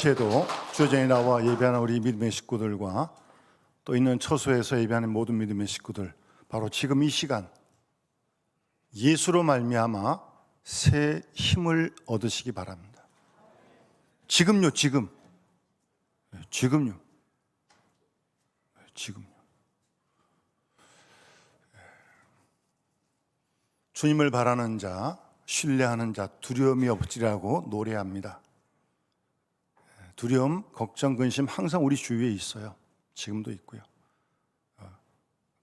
제도 주전에 나와 예배하는 우리 믿음의 식구들과 또 있는 처소에서 예배하는 모든 믿음의 식구들, 바로 지금 이 시간 예수로 말미암아 새 힘을 얻으시기 바랍니다. 지금요. 지금요. 주님을 바라는 자, 신뢰하는 자, 두려움이 없으리라고 노래합니다. 두려움, 걱정, 근심 항상 우리 주위에 있어요. 지금도 있고요.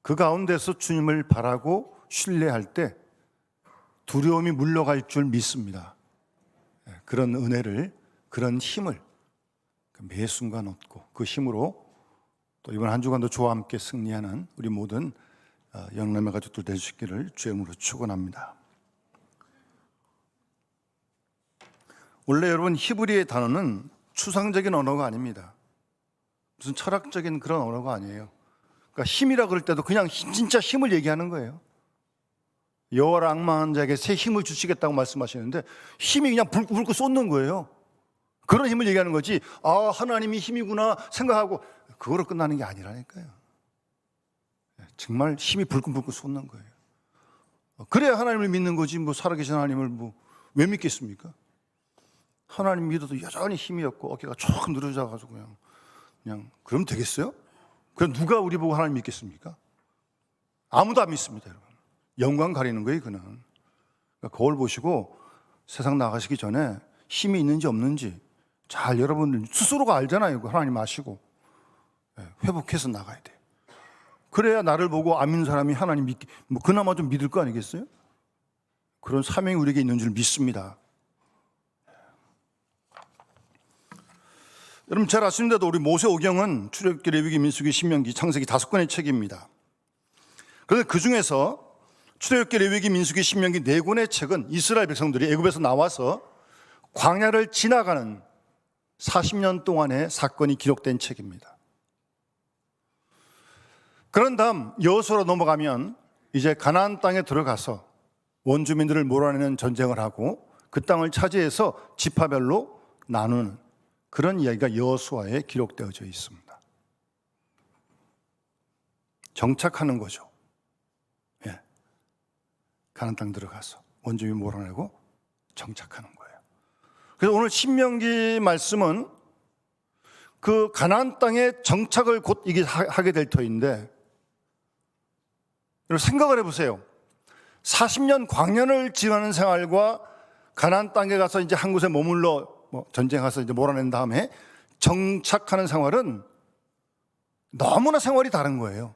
그 가운데서 주님을 바라고 신뢰할 때 두려움이 물러갈 줄 믿습니다. 그런 은혜를, 그런 힘을 매 순간 얻고 그 힘으로 또 이번 한 주간도 주와 함께 승리하는 우리 모든 영남의 가족들 될 수 있기를 주의 이름으로 축원합니다. 원래 여러분 히브리의 단어는 추상적인 언어가 아닙니다. 무슨 철학적인 그런 언어가 아니에요. 그러니까 힘이라 그럴 때도 그냥 진짜 힘을 얘기하는 거예요. 여호와를 앙망한 자에게 새 힘을 주시겠다고 말씀하시는데 힘이 그냥 불고 쏟는 거예요. 그런 힘을 얘기하는 거지, 아, 하나님이 힘이구나 생각하고 그거로 끝나는 게 아니라니까요. 정말 힘이 불끈불끈 쏟는 거예요. 그래야 하나님을 믿는 거지, 뭐 살아계신 하나님을 뭐 왜 믿겠습니까? 하나님 믿어도 여전히 힘이 없고 어깨가 쭉 늘어져가지고 그냥 그러면 되겠어요? 그럼 누가 우리 보고 하나님 믿겠습니까? 아무도 안 믿습니다, 여러분. 영광 가리는 거예요, 그는. 그러니까 거울 보시고 세상 나가시기 전에 힘이 있는지 없는지 잘 여러분들 스스로가 알잖아요. 하나님 아시고 회복해서 나가야 돼. 그래야 나를 보고 안 믿는 사람이 하나님 뭐 그나마 좀 믿을 거 아니겠어요? 그런 사명이 우리에게 있는 줄 믿습니다. 여러분 잘 아시는데도 우리 모세오경은 출애굽기, 레위기, 민수기, 신명기, 창세기 5권의 책입니다. 그런데 그 중에서 출애굽기, 레위기, 민수기, 신명기 4권의 책은 이스라엘 백성들이 애굽에서 나와서 광야를 지나가는 40년 동안의 사건이 기록된 책입니다. 그런 다음 여호수아로 넘어가면 이제 가나안 땅에 들어가서 원주민들을 몰아내는 전쟁을 하고 그 땅을 차지해서 지파별로 나누는 그런 이야기가 여호수아에 기록되어져 있습니다. 정착하는 거죠. 가나안 땅 들어가서 원주민 몰아내고 정착하는 거예요. 그래서 오늘 신명기 말씀은 그 가나안 땅의 정착을 곧 이게 하게 될 터인데, 여러분 생각을 해보세요. 40년 광야를 지나는 생활과 가나안 땅에 가서 이제 한 곳에 머물러 전쟁해서 이제 몰아낸 다음에 정착하는 생활은 너무나 생활이 다른 거예요.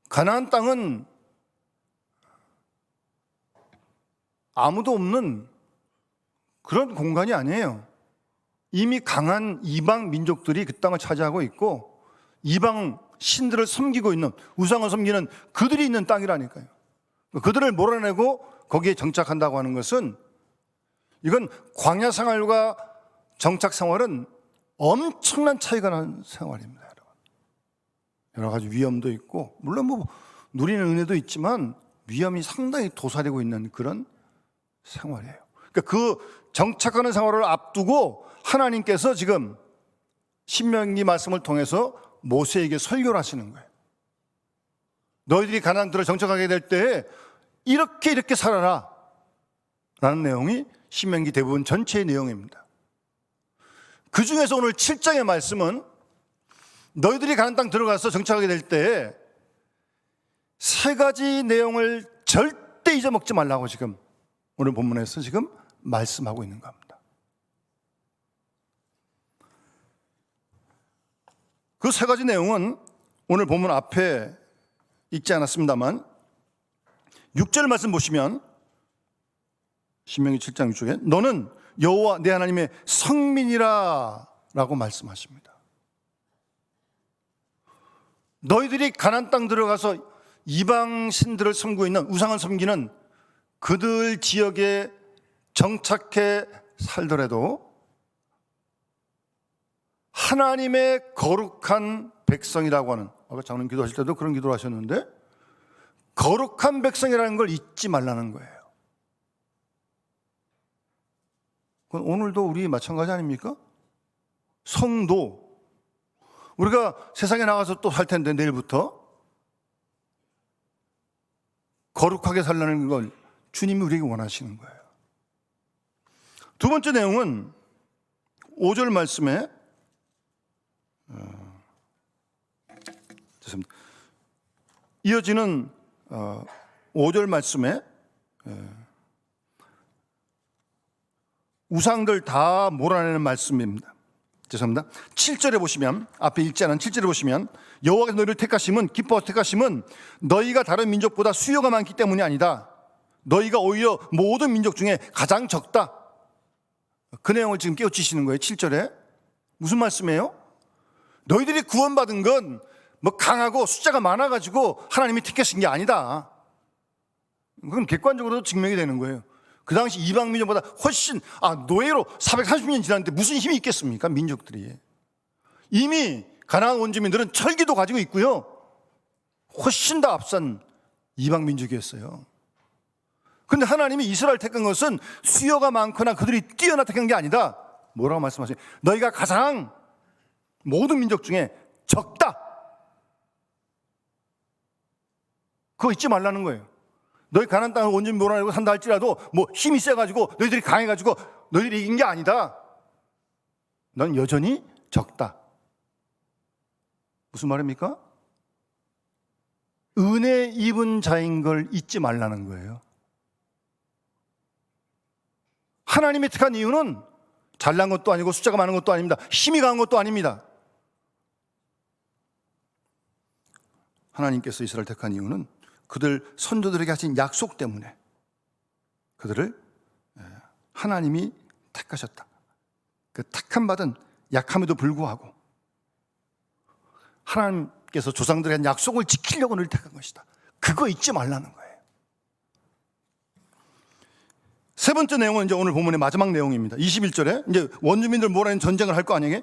가나안 땅은 아무도 없는 그런 공간이 아니에요. 이미 강한 이방 민족들이 그 땅을 차지하고 있고 이방 신들을 섬기고 있는, 우상을 섬기는 그들이 있는 땅이라니까요. 그들을 몰아내고 거기에 정착한다고 하는 것은, 이건 광야 생활과 정착 생활은 엄청난 차이가 나는 생활입니다, 여러분. 여러 가지 위험도 있고, 물론 뭐 누리는 은혜도 있지만 위험이 상당히 도사리고 있는 그런 생활이에요. 그러니까 그 정착하는 생활을 앞두고 하나님께서 지금 신명기 말씀을 통해서 모세에게 설교를 하시는 거예요. 너희들이 가나안 들어 정착하게 될 때 이렇게 살아라 라는 내용이 신명기 대부분 전체의 내용입니다. 그 중에서 오늘 7장의 말씀은 너희들이 가나안 땅 들어가서 정착하게 될 때 3가지 내용을 절대 잊어먹지 말라고 지금 오늘 본문에서 지금 말씀하고 있는 겁니다. 그 3가지 내용은 오늘 본문 앞에 읽지 않았습니다만 6절 말씀 보시면 신명기 7장 6절에 너는 여호와 내 하나님의 성민이라 라고 말씀하십니다. 너희들이 가나안 땅 들어가서 이방 신들을 섬기고 있는, 우상을 섬기는 그들 지역에 정착해 살더라도 하나님의 거룩한 백성이라고 하는, 아까 장로님 기도하실 때도 그런 기도를 하셨는데 거룩한 백성이라는 걸 잊지 말라는 거예요. 그건 오늘도 우리 마찬가지 아닙니까? 성도. 우리가 세상에 나가서 또 살 텐데 내일부터 거룩하게 살라는 걸 주님이 우리에게 원하시는 거예요. 두 번째 내용은 5절 말씀에 죄송합니다. 이어지는 5절 말씀에 우상들 다 몰아내는 말씀입니다. 죄송합니다. 7절에 보시면, 앞에 읽지 않은 7절에 보시면, 여호와께서 너희를 택하심은, 기뻐서 택하심은 너희가 다른 민족보다 수요가 많기 때문이 아니다. 너희가 오히려 모든 민족 중에 가장 적다. 그 내용을 지금 깨우치시는 거예요. 7절에. 무슨 말씀이에요? 너희들이 구원받은 건 뭐 강하고 숫자가 많아가지고 하나님이 택하신 게 아니다. 그럼 객관적으로도 증명이 되는 거예요. 그 당시 이방 민족보다 훨씬, 노예로 430년 지났는데 무슨 힘이 있겠습니까? 민족들이. 이미 가나안 원주민들은 철기도 가지고 있고요, 훨씬 더 앞선 이방 민족이었어요. 그런데 하나님이 이스라엘 택한 것은 수요가 많거나 그들이 뛰어나 택한 게 아니다. 뭐라고 말씀하세요? 너희가 가장 모든 민족 중에 적다. 그거 잊지 말라는 거예요. 너희 가나안 땅을 원주민 몰아내고 산다 할지라도 뭐 힘이 세가지고 너희들이 강해가지고 너희들이 이긴 게 아니다. 넌 여전히 적다. 무슨 말입니까? 은혜 입은 자인 걸 잊지 말라는 거예요. 하나님이 택한 이유는 잘난 것도 아니고 숫자가 많은 것도 아닙니다. 힘이 강한 것도 아닙니다. 하나님께서 이스라엘 택한 이유는 그들 선조들에게 하신 약속 때문에 그들을 하나님이 택하셨다. 그 택함 받은 약함에도 불구하고 하나님께서 조상들에 한 약속을 지키려고 늘 택한 것이다. 그거 잊지 말라는 거예요. 세 번째 내용은 이제 오늘 본문의 마지막 내용입니다. 21절에 이제 원주민들 몰아내는 전쟁을 할 거 아니에요?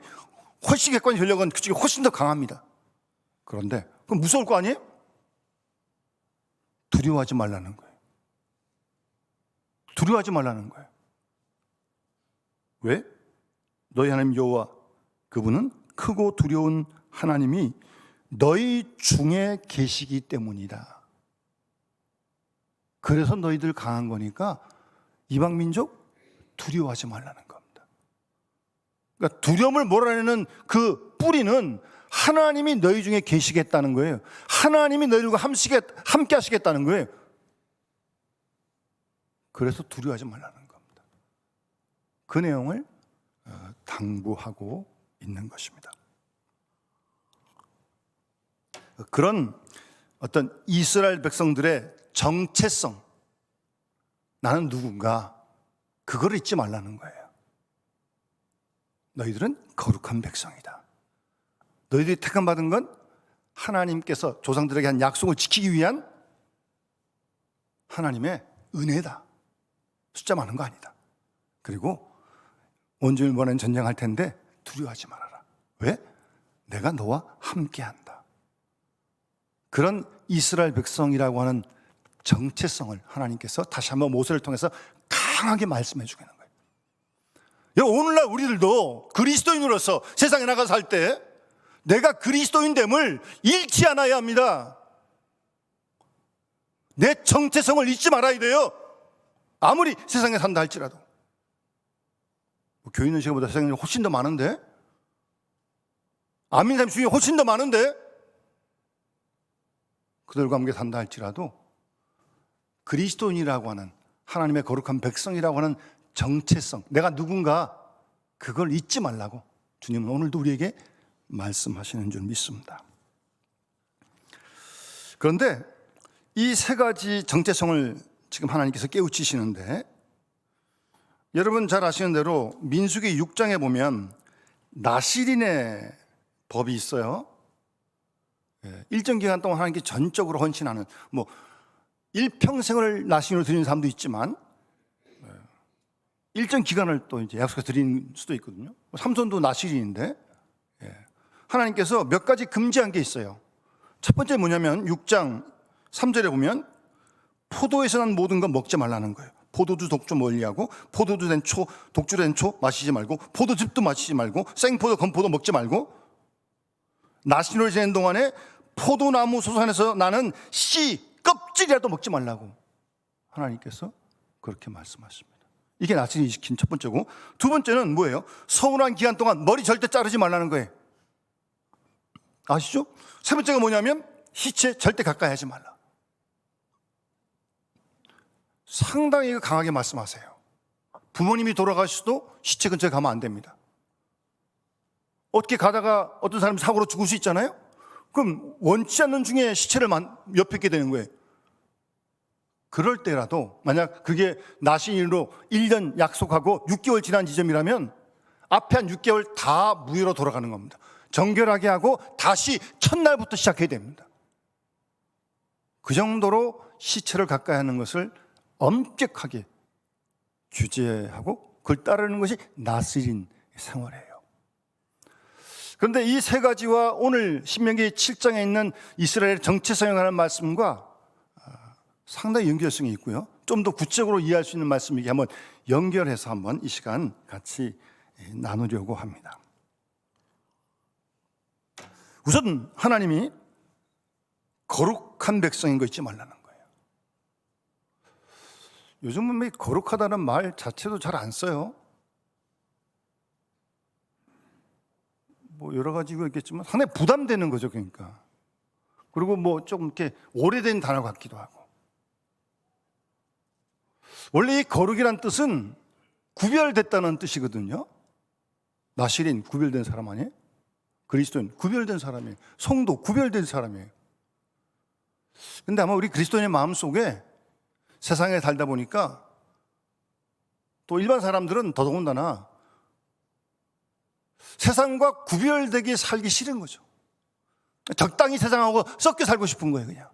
훨씬 객관적 전력은 그쪽이 훨씬 더 강합니다. 그런데 그럼 무서울 거 아니에요? 두려워하지 말라는 거예요. 두려워하지 말라는 거예요. 왜? 너희 하나님 여호와, 그분은 크고 두려운 하나님이 너희 중에 계시기 때문이다. 그래서 너희들 강한 거니까 이방 민족 두려워하지 말라는 겁니다. 그러니까 두려움을 몰아내는 그 뿌리는 하나님이 너희 중에 계시겠다는 거예요. 하나님이 너희들과 함께 하시겠다는 거예요. 그래서 두려워하지 말라는 겁니다. 그 내용을 당부하고 있는 것입니다. 그런 어떤 이스라엘 백성들의 정체성, 나는 누군가, 그걸 잊지 말라는 거예요. 너희들은 거룩한 백성이다. 너희들이 택함받은 건 하나님께서 조상들에게 한 약속을 지키기 위한 하나님의 은혜다. 숫자 많은 거 아니다. 그리고 원주민을 몰아내는 전쟁할 텐데 두려워하지 말아라. 왜? 내가 너와 함께한다. 그런 이스라엘 백성이라고 하는 정체성을 하나님께서 다시 한번 모세를 통해서 강하게 말씀해 주겠는 거예요. 오늘날 우리들도 그리스도인으로서 세상에 나가서 살 때 내가 그리스도인됨을 잃지 않아야 합니다. 내 정체성을 잊지 말아야 돼요. 아무리 세상에 산다 할지라도. 교회 있는 시간보다 세상에 훨씬 더 많은데, 안 믿는 사람 중에 훨씬 더 많은데, 그들과 함께 산다 할지라도 그리스도인이라고 하는 하나님의 거룩한 백성이라고 하는 정체성, 내가 누군가, 그걸 잊지 말라고 주님은 오늘도 우리에게 말씀하시는 줄 믿습니다. 그런데 이 세 가지 정체성을 지금 하나님께서 깨우치시는데, 여러분 잘 아시는 대로 민수기 6장에 보면 나실인의 법이 있어요. 일정 기간 동안 하나님께 전적으로 헌신하는, 뭐 일평생을 나실인으로 드리는 사람도 있지만 일정 기간을 또 이제 약속해서 드리는 수도 있거든요. 삼손도 나실인인데 하나님께서 몇 가지 금지한 게 있어요. 첫 번째 뭐냐면 6장 3절에 보면 포도에서 난 모든 건 먹지 말라는 거예요. 포도주 독주 멀리하고 포도주 된 초, 독주로 된 초 마시지 말고 포도즙도 마시지 말고 생포도 건포도 먹지 말고 나시노를 지내는 동안에 포도나무 소산에서 나는 씨 껍질이라도 먹지 말라고 하나님께서 그렇게 말씀하십니다. 이게 나시린이 시킨 첫 번째고, 두 번째는 뭐예요? 서운한 기간 동안 머리 절대 자르지 말라는 거예요. 아시죠? 세 번째가 뭐냐면 시체 절대 가까이 하지 말라. 상당히 강하게 말씀하세요. 부모님이 돌아가셔도 시체 근처에 가면 안 됩니다. 어떻게 가다가 어떤 사람이 사고로 죽을 수 있잖아요? 그럼 원치 않는 중에 시체를 옆에 있게 되는 거예요. 그럴 때라도 만약 그게 나신일로 1년 약속하고 6개월 지난 지점이라면 앞에 한 6개월 다 무효로 돌아가는 겁니다. 정결하게 하고 다시 첫날부터 시작해야 됩니다. 그 정도로 시체를 가까이 하는 것을 엄격하게 규제하고 그걸 따르는 것이 나시린 생활이에요. 그런데 이 세 가지와 오늘 신명기 7장에 있는 이스라엘의 정체성에 관한 말씀과 상당히 연결성이 있고요. 좀 더 구체적으로 이해할 수 있는 말씀이기 한번 연결해서 한번 이 시간 같이 나누려고 합니다. 우선 하나님이 거룩한 백성인 거 잊지 말라는 거예요. 요즘은 거룩하다는 말 자체도 잘 안 써요. 뭐 여러 가지가 있겠지만 상당히 부담되는 거죠, 그러니까. 그리고 뭐 좀 이렇게 오래된 단어 같기도 하고. 원래 이 거룩이란 뜻은 구별됐다는 뜻이거든요. 나시린 구별된 사람 아니에요? 그리스도인 구별된 사람이에요. 성도 구별된 사람이에요. 근데 아마 우리 그리스도인의 마음속에 세상에 살다 보니까 또 일반 사람들은 더더군다나 세상과 구별되게 살기 싫은 거죠. 적당히 세상하고 섞여 살고 싶은 거예요, 그냥.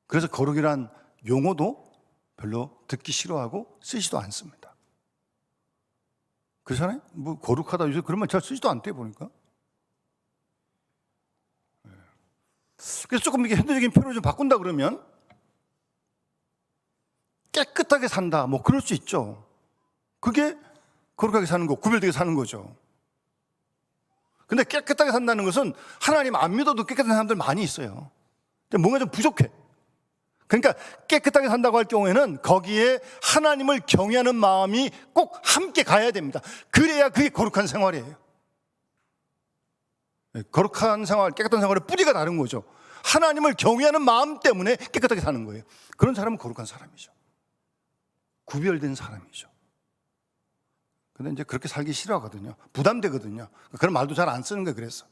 그래서 거룩이란 용어도 별로 듣기 싫어하고 쓰지도 않습니다. 그렇잖아요? 뭐 거룩하다 요새 그런 말 잘 쓰지도 않대요, 보니까. 그래서 조금 이게 현대적인 표현을 좀 바꾼다 그러면 깨끗하게 산다, 뭐 그럴 수 있죠. 그게 거룩하게 사는 거, 구별되게 사는 거죠. 근데 깨끗하게 산다는 것은 하나님 안 믿어도 깨끗한 사람들 많이 있어요. 근데 뭔가 좀 부족해. 그러니까 깨끗하게 산다고 할 경우에는 거기에 하나님을 경외하는 마음이 꼭 함께 가야 됩니다. 그래야 그게 거룩한 생활이에요. 거룩한 생활, 깨끗한 생활의 뿌리가 다른 거죠. 하나님을 경외하는 마음 때문에 깨끗하게 사는 거예요. 그런 사람은 거룩한 사람이죠. 구별된 사람이죠. 근데 이제 그렇게 살기 싫어하거든요. 부담되거든요. 그런 말도 잘 안 쓰는 거예요, 그래서.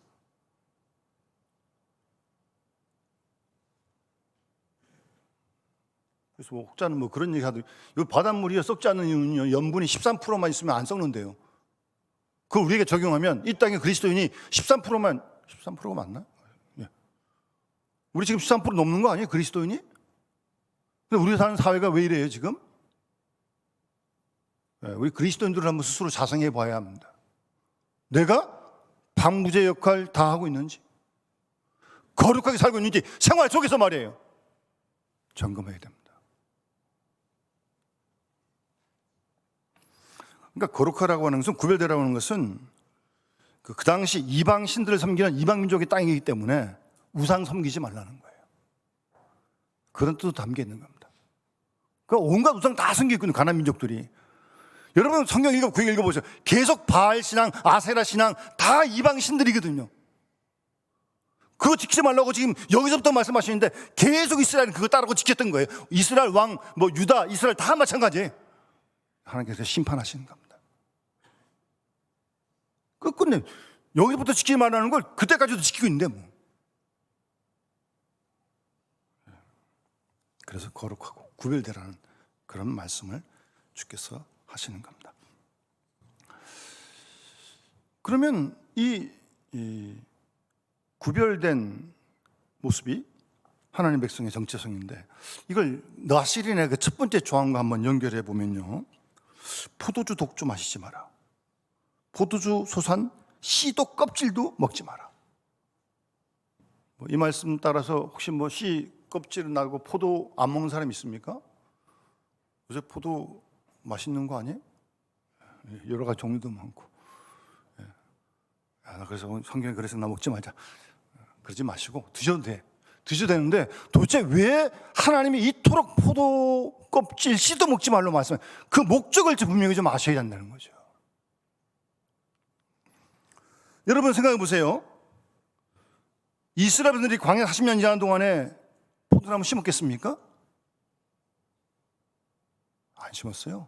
그래서 뭐 혹자는 뭐 그런 얘기 하더니 이 바닷물이 썩지 않는 이유는요, 염분이 13%만 있으면 안 썩는데요. 그걸 우리에게 적용하면 이 땅의 그리스도인이 13%만, 13%가 맞나? 예. 우리 지금 13% 넘는 거 아니에요, 그리스도인이? 근데 우리 사는 사회가 왜 이래요, 지금? 예, 우리 그리스도인들을 한번 스스로 자성해 봐야 합니다. 내가 방부제 역할 다 하고 있는지, 거룩하게 살고 있는지 생활 속에서 말이에요. 점검해야 됩니다. 그러니까 거룩하라고 하는 것은, 구별되라고 하는 것은 그 당시 이방 신들을 섬기는 이방 민족의 땅이기 때문에 우상 섬기지 말라는 거예요. 그런 뜻도 담겨 있는 겁니다. 그러니까 온갖 우상 다 섬기고 있는 가나안 민족들이. 여러분 성경 읽어보세요. 계속 바알 신앙, 아세라 신앙 다 이방 신들이거든요. 그거 지키지 말라고 지금 여기서부터 말씀하시는데 계속 이스라엘은 그거 따르고 지켰던 거예요. 이스라엘 왕, 뭐 유다, 이스라엘 다 마찬가지예요. 하나님께서 심판하시는 겁니다. 끝내 여기부터 지키지 말라는 걸 그때까지도 지키고 있는데 뭐. 그래서 거룩하고 구별되라는 그런 말씀을 주께서 하시는 겁니다. 그러면 이 구별된 모습이 하나님 백성의 정체성인데, 이걸 나시린의 그 첫 번째 조항과 한번 연결해 보면요, 포도주 독주 마시지 마라. 포도주 소산 씨도 껍질도 먹지 마라. 이 말씀 따라서 혹시 뭐 씨 껍질을 나고 포도 안 먹는 사람 있습니까? 요새 포도 맛있는 거 아니에요? 여러 가지 종류도 많고. 그래서 성경에 그래서 나 먹지 말자. 그러지 마시고 드셔도 돼. 드셔도 되는데 도대체 왜 하나님이 이토록 포도 껍질 씨도 먹지 말로 말씀해? 그 목적을 분명히 좀 아셔야 된다는 거죠. 여러분 생각해 보세요. 이스라엘들이 광야 40년 지나는 동안에 포도나무 심었겠습니까? 안 심었어요.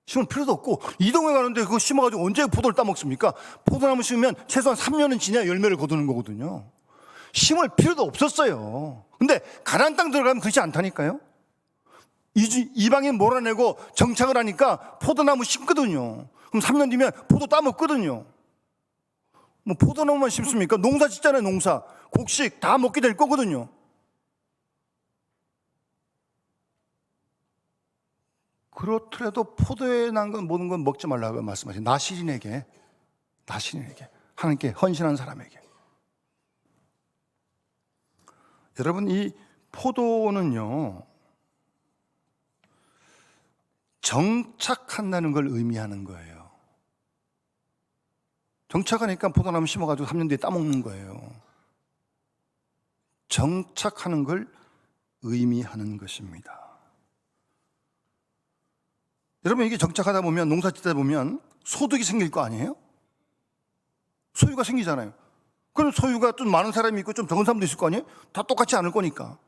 심을 필요도 없고 이동해 가는데 그거 심어가지고 언제 포도를 따먹습니까? 포도나무 심으면 최소한 3년은 지나야 열매를 거두는 거거든요. 심을 필요도 없었어요. 근데 가나안 땅 들어가면 그렇지 않다니까요. 이방인 몰아내고 정착을 하니까 포도나무 심거든요. 그럼 3년 뒤면 포도 따먹거든요. 뭐 포도나무만 심습니까? 농사 짓잖아요. 농사, 곡식 다 먹게 될 거거든요. 그렇더라도 포도에 난 건 모든 건 먹지 말라고 말씀하신 나시린에게 하나님께 헌신한 사람에게. 여러분 이 포도는요 정착한다는 걸 의미하는 거예요. 정착하니까 포도나무 심어가지고 3년 뒤에 따먹는 거예요. 정착하는 걸 의미하는 것입니다. 여러분 이게 정착하다 보면 농사 짓다 보면 소득이 생길 거 아니에요? 소유가 생기잖아요. 그럼 소유가 좀 많은 사람이 있고 좀 적은 사람도 있을 거 아니에요? 다 똑같지 않을 거니까.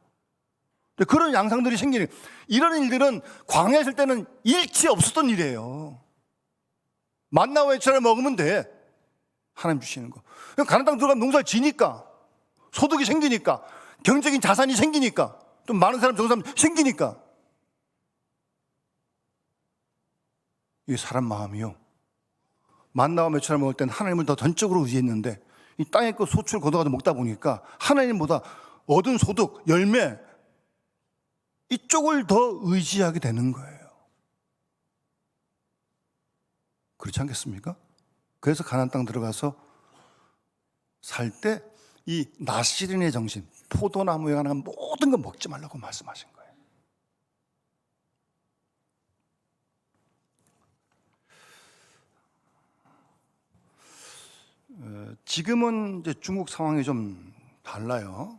그런 양상들이 생기는, 이런 일들은 광야에 있을 때는 일치 없었던 일이에요. 만나와 해초를 먹으면 돼. 하나님 주시는 거. 가나안 땅 들어가면 농사를 지니까, 소득이 생기니까, 경제적인 자산이 생기니까, 좀 많은 사람, 적은 사람 생기니까. 이 사람 마음이요. 만나와 메추라 먹을 땐 하나님을 더 전적으로 의지했는데 이 땅의 그 소출 걷어가지고 먹다 보니까 하나님보다 얻은 소득, 열매 이쪽을 더 의지하게 되는 거예요. 그렇지 않겠습니까? 그래서 가나안 땅 들어가서 살 때 이 나시린의 정신, 포도나무에 관한 모든 거 먹지 말라고 말씀하신 거예요. 지금은 이제 중국 상황이 좀 달라요.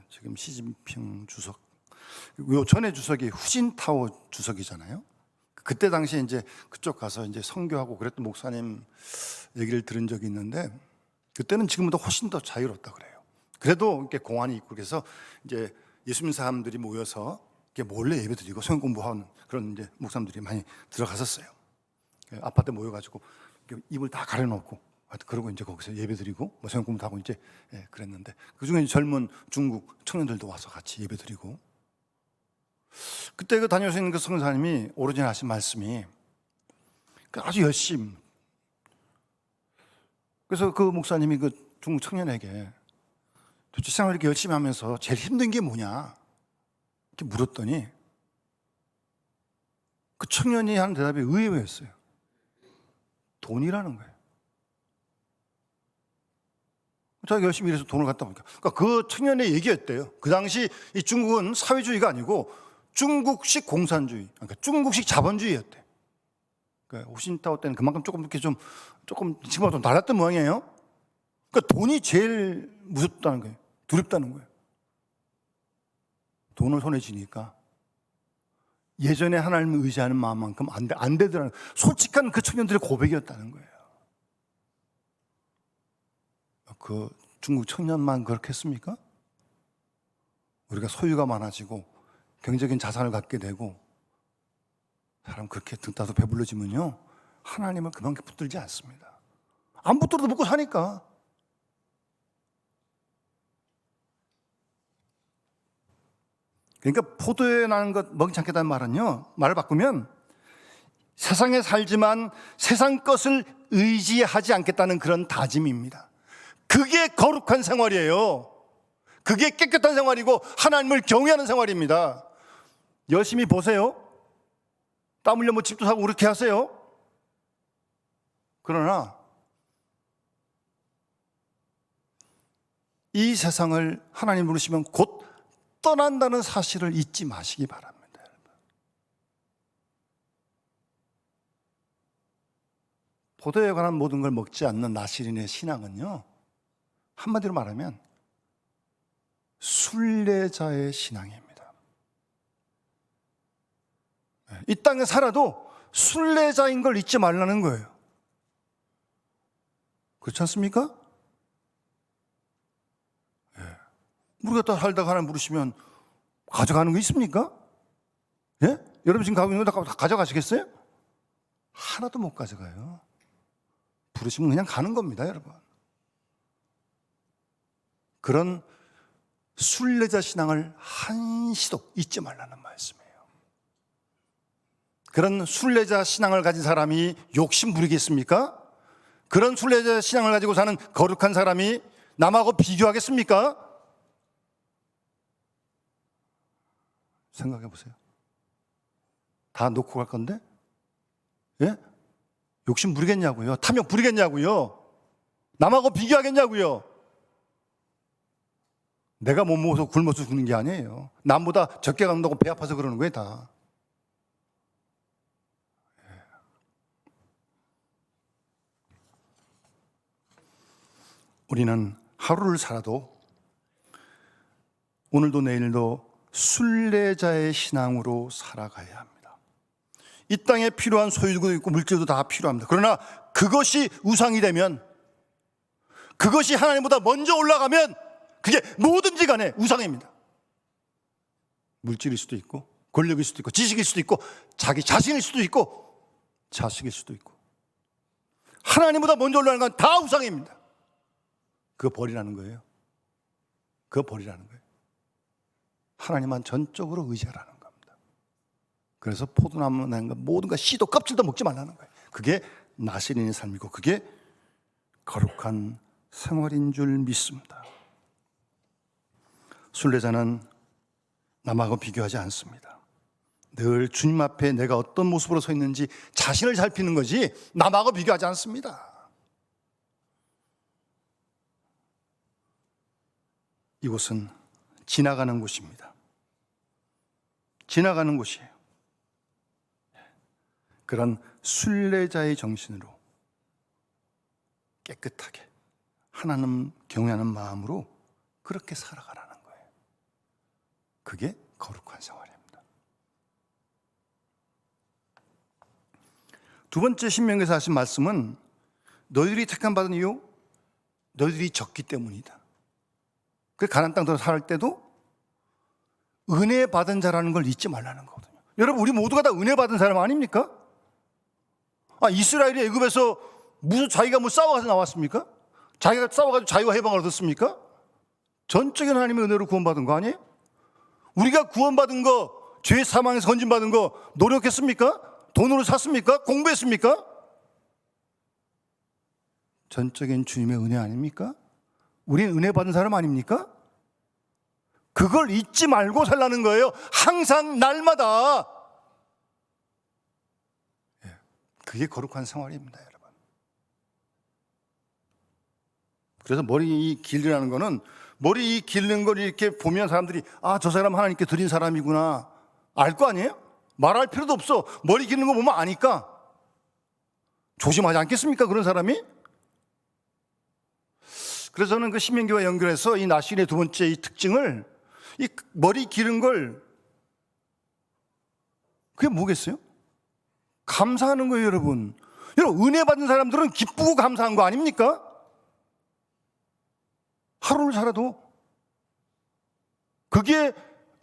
지금 시진핑 주석, 요 전에 주석이 후진타오 주석이잖아요. 그때 당시에 이제 그쪽 가서 이제 선교하고 그랬던 목사님 얘기를 들은 적이 있는데 그때는 지금보다 훨씬 더 자유롭다 그래요. 그래도 이렇게 공안이 있고 그래서 이제 예수 믿는 사람들이 모여서 이렇게 몰래 예배드리고 성경 공부하는 그런 이제 목사님들이 많이 들어갔었어요. 아파트 모여가지고 입을 다 가려놓고 그러고 이제 거기서 예배드리고 뭐 성경 공부도 하고 이제 그랬는데 그 중에 젊은 중국 청년들도 와서 같이 예배드리고 그때 그 다녀오신 그 성사님이 오래전에 하신 말씀이 아주 열심히 그래서 그 목사님이 그 중국 청년에게 도대체 생활을 이렇게 열심히 하면서 제일 힘든 게 뭐냐 이렇게 물었더니 그 청년이 하는 대답이 의외였어요. 돈이라는 거예요. 자기가 열심히 일해서 돈을 갖다 보니까 그러니까 그 청년의 얘기였대요. 그 당시 이 중국은 사회주의가 아니고 중국식 공산주의, 그러니까 중국식 자본주의였대. 그러니까 후신타오 때는 그만큼 조금 이렇게 조금 지금과 좀 달랐던 모양이에요. 그러니까 돈이 제일 무섭다는 거예요. 두렵다는 거예요. 돈을 손에 쥐니까 예전에 하나님을 의지하는 마음만큼 안 되더라는 솔직한 그 청년들의 고백이었다는 거예요. 그 중국 청년만 그렇게 했습니까? 우리가 소유가 많아지고 경제적인 자산을 갖게 되고 사람 그렇게 등 따서 배불러지면요 하나님은 그만큼 붙들지 않습니다. 안 붙들어도 먹고 사니까. 그러니까 포도에 나는 것 먹지 않겠다는 말은요, 말을 바꾸면 세상에 살지만 세상 것을 의지하지 않겠다는 그런 다짐입니다. 그게 거룩한 생활이에요. 그게 깨끗한 생활이고 하나님을 경외하는 생활입니다. 열심히 보세요. 땀 흘려 뭐 집도 사고 그렇게 하세요. 그러나 이 세상을 하나님 부르시면 곧 떠난다는 사실을 잊지 마시기 바랍니다. 포도에 관한 모든 걸 먹지 않는 나시린의 신앙은요, 한마디로 말하면 순례자의 신앙입니다. 이 땅에 살아도 순례자인 걸 잊지 말라는 거예요. 그렇지 않습니까? 우리가 또 살다가 하나 물으시면 가져가는 거 있습니까? 예? 여러분 지금 가고 있는 거 다 가져가시겠어요? 하나도 못 가져가요. 부르시면 그냥 가는 겁니다, 여러분. 그런 순례자 신앙을 한시도 잊지 말라는 말씀이에요. 그런 순례자 신앙을 가진 사람이 욕심 부리겠습니까? 그런 순례자 신앙을 가지고 사는 거룩한 사람이 남하고 비교하겠습니까? 생각해 보세요. 다 놓고 갈 건데? 예? 욕심 부리겠냐고요? 탐욕 부리겠냐고요? 남하고 비교하겠냐고요? 내가 못 먹어서 굶어서 죽는 게 아니에요. 남보다 적게 간다고 배 아파서 그러는 거예요, 다. 우리는 하루를 살아도 오늘도 내일도 순례자의 신앙으로 살아가야 합니다. 이 땅에 필요한 소유도 있고 물질도 다 필요합니다. 그러나 그것이 우상이 되면, 그것이 하나님보다 먼저 올라가면 그게 뭐든지 간에 우상입니다. 물질일 수도 있고 권력일 수도 있고 지식일 수도 있고 자기 자신일 수도 있고 자식일 수도 있고, 하나님보다 먼저 올라가는 건 다 우상입니다. 그거 버리라는 거예요. 그거 버리라는 거예요. 하나님만 전적으로 의지하라는 겁니다. 그래서 포도나무 낸 거 모든 거 씨도 껍질도 먹지 말라는 거예요. 그게 나시린의 삶이고 그게 거룩한 생활인 줄 믿습니다. 순례자는 남하고 비교하지 않습니다. 늘 주님 앞에 내가 어떤 모습으로 서 있는지 자신을 살피는 거지 남하고 비교하지 않습니다. 이곳은 지나가는 곳입니다. 지나가는 곳이에요. 그런 순례자의 정신으로 깨끗하게 하나님 경외하는 마음으로 그렇게 살아가라는 거예요. 그게 거룩한 생활입니다. 두 번째 신명기에서 하신 말씀은 너희들이 택함 받은 이유, 너희들이 적기 때문이다. 그 가나안 땅 들어 살 때도 은혜 받은 자라는 걸 잊지 말라는 거거든요. 여러분, 우리 모두가 다 은혜 받은 사람 아닙니까? 이스라엘이 애굽에서 무슨 자기가 뭐 싸워서 나왔습니까? 자기가 싸워가지고 자유와 해방을 얻었습니까? 전적인 하나님의 은혜로 구원받은 거 아니에요? 우리가 구원받은 거, 죄 사망에서 건진받은 거 노력했습니까? 돈으로 샀습니까? 공부했습니까? 전적인 주님의 은혜 아닙니까? 우린 은혜 받은 사람 아닙니까? 그걸 잊지 말고 살라는 거예요. 항상 날마다. 그게 거룩한 생활입니다, 여러분. 그래서 머리 길르라는 거는, 머리 기르는 걸 이렇게 보면 사람들이 저 사람 하나님께 드린 사람이구나 알 거 아니에요? 말할 필요도 없어. 머리 기르는 거 보면 아니까. 조심하지 않겠습니까, 그런 사람이? 그래서 저는 그 신명기와 연결해서 이 나시린의 두 번째 이 특징을, 이 머리 기른 걸, 그게 뭐겠어요? 감사하는 거예요, 여러분. 여러분, 은혜 받은 사람들은 기쁘고 감사한 거 아닙니까? 하루를 살아도 그게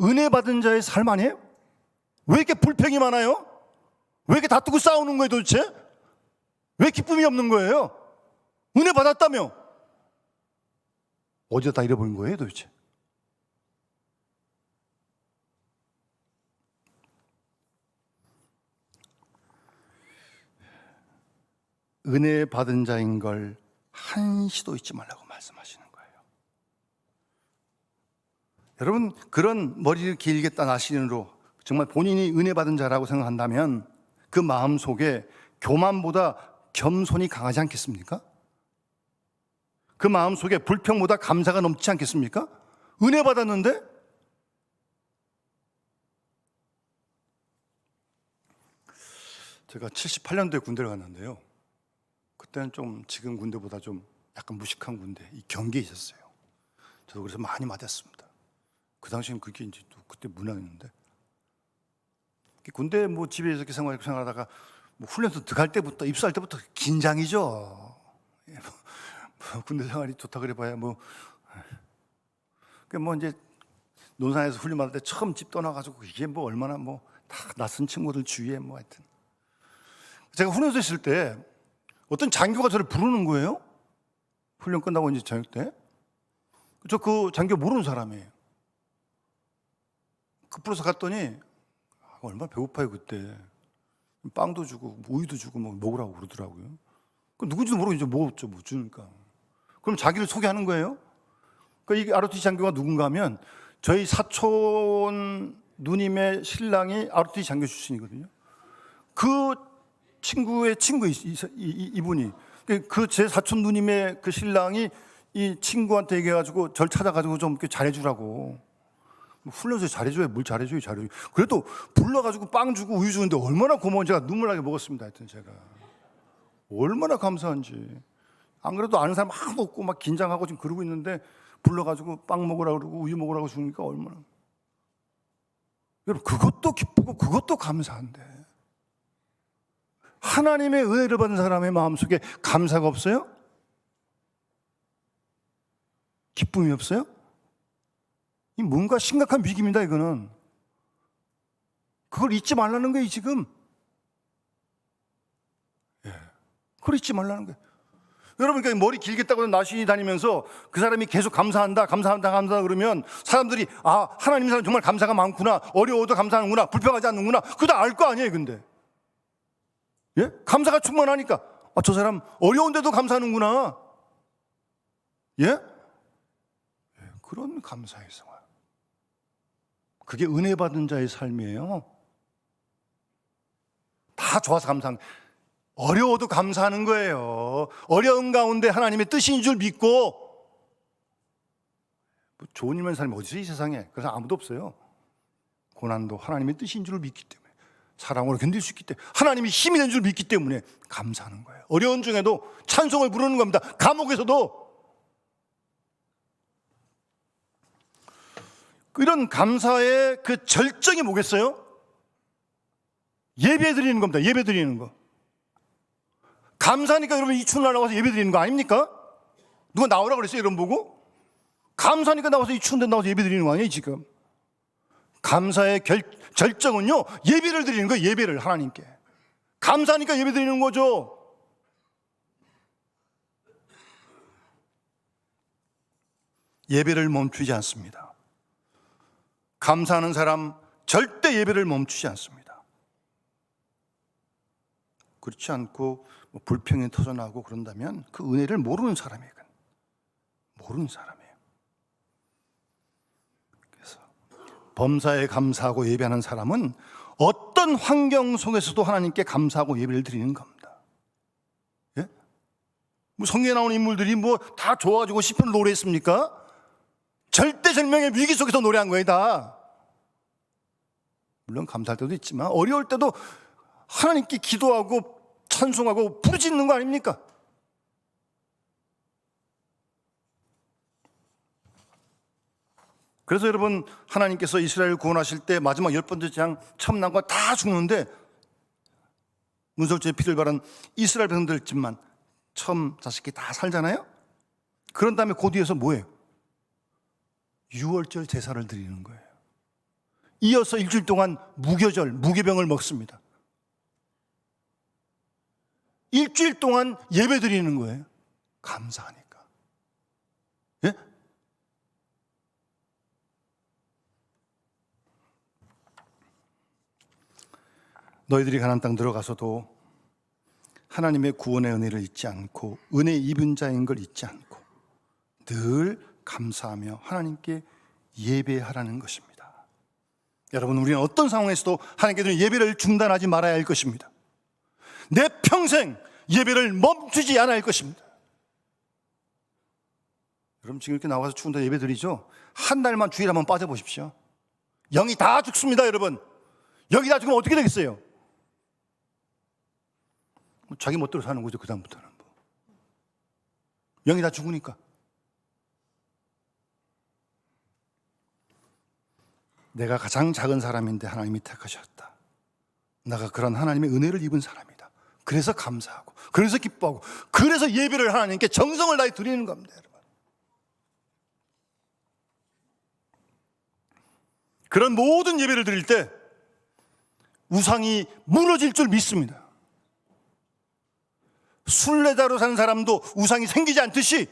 은혜 받은 자의 삶 아니에요? 왜 이렇게 불평이 많아요? 왜 이렇게 다투고 싸우는 거예요, 도대체? 왜 기쁨이 없는 거예요? 은혜 받았다며? 어디다 다 잃어버린 거예요, 도대체? 은혜 받은 자인 걸 한시도 잊지 말라고 말씀하시는 거예요. 여러분, 그런 머리를 길게 딴 나시린으로 정말 본인이 은혜 받은 자라고 생각한다면 그 마음 속에 교만보다 겸손이 강하지 않겠습니까? 그 마음 속에 불평보다 감사가 넘치지 않겠습니까? 은혜 받았는데? 제가 78년도에 군대를 갔는데요. 그때는 좀 지금 군대보다 좀 약간 무식한 군대, 이 경계에 있었어요. 저도 그래서 많이 맞았습니다. 그 당시엔 그게 이제 또 그때 문화였는데, 군대 뭐 집에서 이렇게 생활하다가 뭐 훈련소 들어갈 때부터, 입사할 때부터 긴장이죠. 군대 생활이 좋다 그래봐야 뭐 이제 논산에서 훈련받을 때 처음 집 떠나가지고 이게 뭐 얼마나 뭐 다 낯선 친구들 주위에 뭐 하여튼, 제가 훈련소에 있을 때 어떤 장교가 저를 부르는 거예요. 훈련 끝나고 이제 저녁 때. 저 그 장교 모르는 사람이에요. 급부로서 갔더니 얼마나 배고파요 그때. 빵도 주고 우유도 주고 뭐 먹으라고 그러더라고요. 누군지도 모르고 이제 먹었죠, 뭐 주니까. 그럼 자기를 소개하는 거예요. 그러니까 이 ROTC 장교가 누군가 하면 저희 사촌 누님의 신랑이 ROTC 장교 출신이거든요. 그 친구의 친구 이분이, 그 제 사촌 누님의 그 신랑이 이 친구한테 얘기해가지고 절 찾아가지고 좀 이렇게 잘해주라고. 훈련소에 잘해줘야 뭘 잘해줘요, 잘해줘요. 그래도 불러가지고 빵 주고 우유 주는데 얼마나 고마운지 제가 눈물 나게 먹었습니다. 하여튼 제가 얼마나 감사한지. 안 그래도 아는 사람 하나도 없고 막 긴장하고 지금 그러고 있는데 불러가지고 빵 먹으라고 그러고 우유 먹으라고 주니까 얼마나. 여러분, 그것도 기쁘고 그것도 감사한데, 하나님의 은혜를 받은 사람의 마음속에 감사가 없어요? 기쁨이 없어요? 이 뭔가 심각한 위기입니다. 이거는 그걸 잊지 말라는 거예요. 지금 그걸 잊지 말라는 거예요. 여러분, 그러니까 머리 길겠다고 나시 다니면서 그 사람이 계속 감사한다 그러면 사람들이 하나님 사람 정말 감사가 많구나, 어려워도 감사하는구나, 불평하지 않는구나, 그거 다 알 거 아니에요. 근데 감사가 충만하니까 저 사람 어려운데도 감사하는구나. 그런 감사의 생활, 그게 은혜 받은 자의 삶이에요. 다 좋아서 감사한, 어려워도 감사하는 거예요. 어려운 가운데 하나님의 뜻인 줄 믿고. 뭐 좋은 일만 사람이 어디 있어요, 이 세상에. 그래서 아무도 없어요. 고난도 하나님의 뜻인 줄 믿기 때문에, 사랑으로 견딜 수 있기 때문에, 하나님이 힘이 된 줄 믿기 때문에 감사하는 거예요. 어려운 중에도 찬송을 부르는 겁니다. 감옥에서도. 이런 감사의 그 절정이 뭐겠어요? 예배 드리는 겁니다. 예배 드리는 거. 감사하니까 여러분 이 추운 날 나와서 예배 드리는 거 아닙니까? 누가 나오라고 그랬어요, 여러분 보고? 감사하니까 나와서 이 추운 데 나와서 예배 드리는 거 아니에요, 지금? 감사의 절정은요, 예배를 드리는 거예요. 예배를 하나님께. 감사하니까 예배 드리는 거죠. 예배를 멈추지 않습니다. 감사하는 사람 절대 예배를 멈추지 않습니다. 그렇지 않고 뭐 불평이 터져나오고 그런다면 그 은혜를 모르는 사람이에요. 모르는 사람이에요. 그래서 범사에 감사하고 예배하는 사람은 어떤 환경 속에서도 하나님께 감사하고 예배를 드리는 겁니다. 뭐 성경에 나오는 인물들이 뭐 다 좋아가지고 시편을 노래했습니까? 절대절명의 위기 속에서 노래한 거예요, 다. 물론 감사할 때도 있지만 어려울 때도 하나님께 기도하고 찬송하고 부르짖는 거 아닙니까? 그래서 여러분, 하나님께서 이스라엘을 구원하실 때 마지막 10번째 장 첨나무가 다 죽는데 문설주의 피를 바른 이스라엘 백성들만 처음 5개 다 살잖아요. 그런 다음에 그 뒤에서 뭐예요? 유월절 제사를 드리는 거예요. 이어서 일주일 동안 무교절, 무교병을 먹습니다. 일주일 동안 예배 드리는 거예요. 감사하니까. 너희들이 가나안 땅 들어가서도 하나님의 구원의 은혜를 잊지 않고 은혜 입은 자인 걸 잊지 않고 늘 감사하며 하나님께 예배하라는 것입니다. 여러분, 우리는 어떤 상황에서도 하나님께 예배를 중단하지 말아야 할 것입니다. 내 평생 예배를 멈추지 않아야 할 것입니다. 여러분, 지금 이렇게 나와서 추운데 예배 드리죠? 한 달만 주일 한번 빠져보십시오. 영이 다 죽습니다. 여러분, 여기 다 죽으면 어떻게 되겠어요? 자기 멋대로 사는 거죠, 그 다음부터는. 영이 다 죽으니까. 내가 가장 작은 사람인데 하나님이 택하셨다. 내가 그런 하나님의 은혜를 입은 사람이다. 그래서 감사하고, 그래서 기뻐하고, 그래서 예배를 하나님께 정성을 다해 드리는 겁니다, 여러분. 그런 모든 예배를 드릴 때 우상이 무너질 줄 믿습니다. 순례자로 사는 사람도 우상이 생기지 않듯이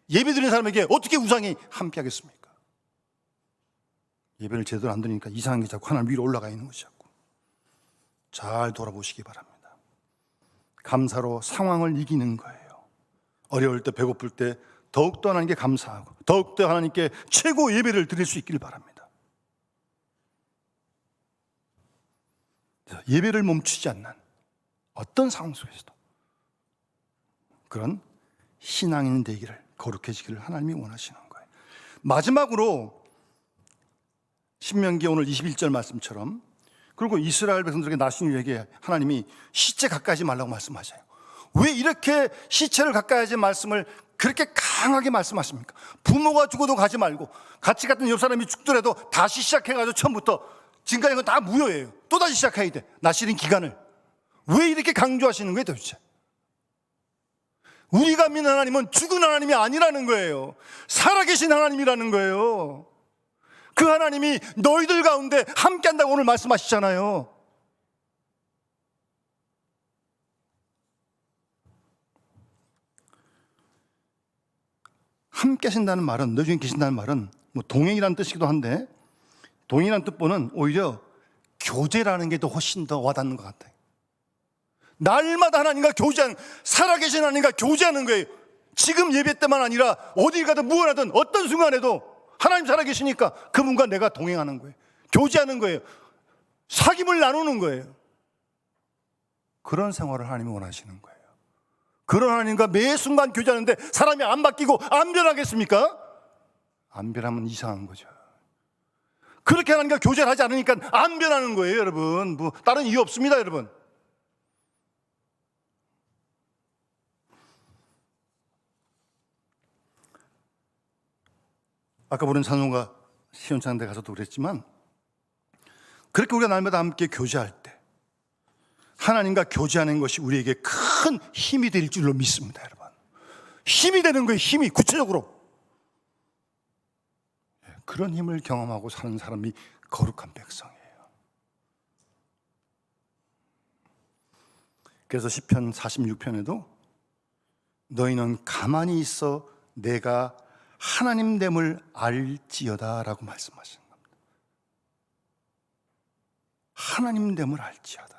예배 드리는 사람에게 어떻게 우상이 함께하겠습니까? 예배를 제대로 안 드리니까 이상한 게 자꾸 하나님 위로 올라가 있는 것이 자꾸. 잘 돌아보시기 바랍니다. 감사로 상황을 이기는 거예요. 어려울 때, 배고플 때 더욱더 하나님께 감사하고 더욱더 하나님께 최고 예배를 드릴 수 있기를 바랍니다. 예배를 멈추지 않는 어떤 상황 속에서도 그런 신앙인 되기를, 거룩해지기를 하나님이 원하시는 거예요. 마지막으로 신명기 오늘 21절 말씀처럼, 그리고 이스라엘 백성들에게 나시인에게 하나님이 시체 가까이 하지 말라고 말씀하셔요. 왜 이렇게 시체를 가까이 하지 말씀을 그렇게 강하게 말씀하십니까? 부모가 죽어도 가지 말고, 같이 갔던 옆 사람이 죽더라도 다시 시작해가지고 처음부터 지금까지 건 다 무효예요. 또다시 시작해야 돼. 나시린 기간을. 왜 이렇게 강조하시는 거예요 도대체? 우리가 믿는 하나님은 죽은 하나님이 아니라는 거예요. 살아계신 하나님이라는 거예요. 그 하나님이 너희들 가운데 함께 한다고 오늘 말씀하시잖아요. 함께 하신다는 말은, 너희 중에 계신다는 말은 뭐 동행이라는 뜻이기도 한데, 동행이라는 뜻보는 오히려 교제라는 게 더 훨씬 더 와닿는 것 같아요. 날마다 하나님과 교제하는, 살아계신 하나님과 교제하는 거예요. 지금 예배 때만 아니라 어딜 가든 무엇 하든 어떤 순간에도 하나님 살아계시니까 그분과 내가 동행하는 거예요. 교제하는 거예요. 사귐을 나누는 거예요. 그런 생활을 하나님이 원하시는 거예요. 그런 하나님과 매 순간 교제하는데 사람이 안 바뀌고 안 변하겠습니까? 안 변하면 이상한 거죠. 그렇게 하나님과 교제를 하지 않으니까 안 변하는 거예요, 여러분. 뭐 다른 이유 없습니다, 여러분. 아까 부른 찬송가 시온찬대 가서도 그랬지만, 그렇게 우리가 날마다 함께 교제할 때 하나님과 교제하는 것이 우리에게 큰 힘이 될 줄로 믿습니다, 여러분. 힘이 되는 거예요, 힘이. 구체적으로 그런 힘을 경험하고 사는 사람이 거룩한 백성이에요. 그래서 시편 46편에도 너희는 가만히 있어 내가 하나님됨을 알지어다 라고 말씀하시는 겁니다. 하나님됨을 알지어다.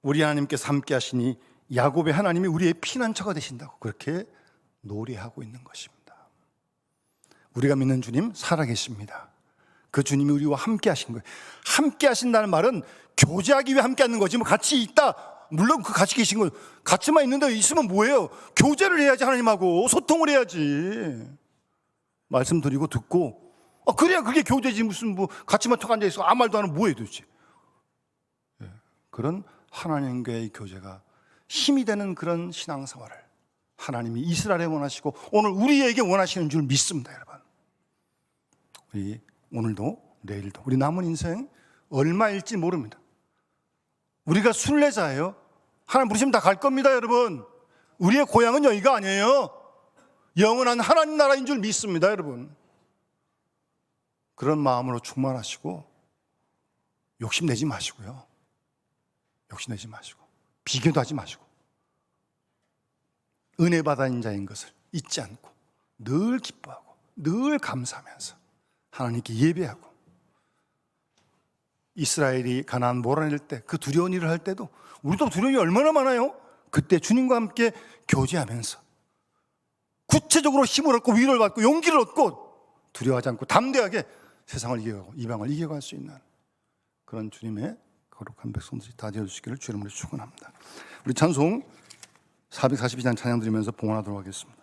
우리 하나님께서 함께 하시니 야곱의 하나님이 우리의 피난처가 되신다고 그렇게 노래하고 있는 것입니다. 우리가 믿는 주님 살아계십니다. 그 주님이 우리와 함께 하신 거예요. 함께 하신다는 말은 교제하기 위해 함께 하는 거지, 뭐 같이 있다, 물론 그 같이 계신 거예요. 같이만 있는데 있으면 뭐예요? 교제를 해야지, 하나님하고 소통을 해야지. 말씀드리고 듣고, 그래야 그게 교제지. 무슨 뭐 같이만 턱 앉아있어 아무 말도 안 하면 뭐해 도대체. 그런 하나님과의 교제가 힘이 되는 그런 신앙생활을 하나님이 이스라엘에 원하시고 오늘 우리에게 원하시는 줄 믿습니다, 여러분. 우리 오늘도 내일도 우리 남은 인생 얼마일지 모릅니다. 우리가 순례자예요. 하나님 부르시면 다 갈 겁니다, 여러분. 우리의 고향은 여기가 아니에요. 영원한 하나님 나라인 줄 믿습니다, 여러분. 그런 마음으로 충만하시고 욕심내지 마시고요. 욕심내지 마시고 비교도 하지 마시고 은혜 받은 자인 것을 잊지 않고 늘 기뻐하고 늘 감사하면서 하나님께 예배하고, 이스라엘이 가나안 몰아낼 때 그 두려운 일을 할 때도 우리도 두려움이 얼마나 많아요. 그때 주님과 함께 교제하면서 구체적으로 힘을 얻고 위로를 받고 용기를 얻고 두려워하지 않고 담대하게 세상을 이겨가고 이방을 이겨갈 수 있는 그런 주님의 거룩한 백성들이 다 되어주시기를 주의 이름으로 축원합니다. 우리 찬송 442장 찬양 드리면서 봉헌하도록 하겠습니다.